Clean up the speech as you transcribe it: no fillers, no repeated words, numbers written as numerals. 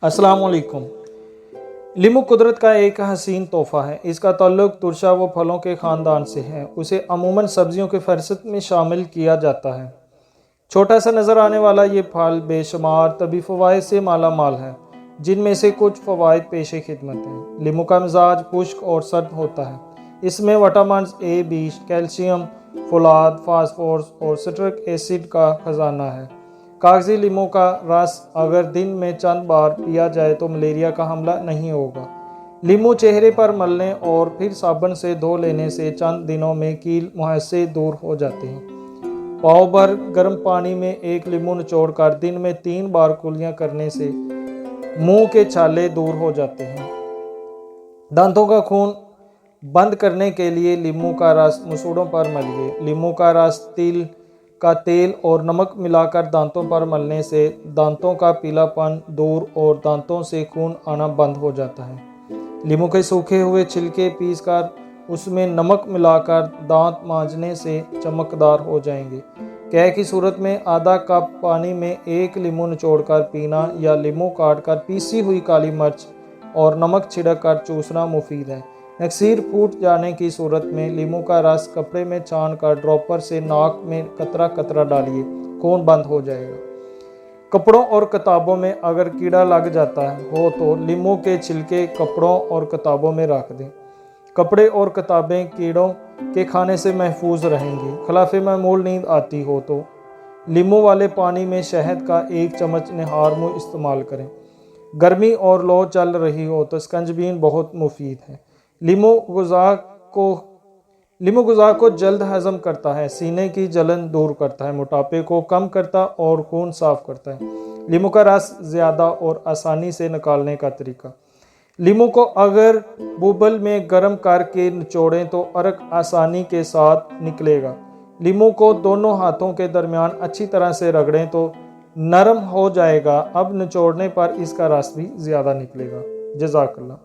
अस्सलाम वालेकुम। लीमू कुदरत का एक हसीन तोहफ़ा है। इसका ताल्लुक तुरशा व फलों के ख़ानदान से है। उसे अमूमन सब्जियों के फ़हरिस्त में शामिल किया जाता है। छोटा सा नज़र आने वाला ये फल बेशुमार तबी फ़वाइद से माला माल है, जिनमें से कुछ फ़वाइद पेश खिदमत हैं। लीमू का मिजाज खुश्क और सर्द होता है। इसमें विटामिन ए, बी, कैल्शियम, फौलाद, फास्फोरस और सिट्रिक एसिड का खजाना है। कागजी लीमू का रस अगर दिन में चंद बार पिया जाए तो मलेरिया का हमला नहीं होगा। लीमू चेहरे पर मलने और फिर साबुन से धो लेने से चंद दिनों में कील मुहासे दूर हो जाते हैं। पाव भर गर्म पानी में एक लीमू निचोड़कर दिन में 3 बार कुलियां करने से मुंह के छाले दूर हो जाते हैं। दांतों का खून बंद करने के लिए लीमू का रस मसूड़ों पर मलिए। लीमू का रस, तिल का तेल और नमक मिलाकर दांतों पर मलने से दांतों का पीलापन दूर और दांतों से खून आना बंद हो जाता है। लीमू के सूखे हुए छिलके पीसकर उसमें नमक मिलाकर दांत मांजने से चमकदार हो जाएंगे। कह की सूरत में आधा कप पानी में एक लीमू निचोड़कर पीना या लीमू काटकर पीसी हुई काली मिर्च और नमक छिड़क कर चूसना मुफीद है। नक्सीर फूट जाने की सूरत में लीमू का रस कपड़े में छान कर ड्रॉपर से नाक में कतरा कतरा डालिए, खून बंद हो जाएगा। कपड़ों और किताबों में अगर कीड़ा लग जाता हो तो लीमू के छिलके कपड़ों और किताबों में रख दें। कपड़े और किताबें कीड़ों के खाने से महफूज रहेंगी। खिलाफे मामूल नींद आती हो तो लीमू वाले पानी में शहद का 1 चम्मच निहार मुंह इस्तेमाल करें। गर्मी और लो चल रही हो तो स्कंजबीन बहुत मुफीद है। लीमू गुज़ा को जल्द हजम करता है, सीने की जलन दूर करता है, मोटापे को कम करता और खून साफ करता है। लीमू का रस ज़्यादा और आसानी से निकालने का तरीका। लीमू को अगर बुबल में गर्म करके निचोड़ें तो अर्क आसानी के साथ निकलेगा। लीमू को दोनों हाथों के दरमियान अच्छी तरह से रगड़ें तो नरम हो जाएगा। अब निचोड़ने पर इसका रस भी ज़्यादा निकलेगा। जज़ाकल्लाह।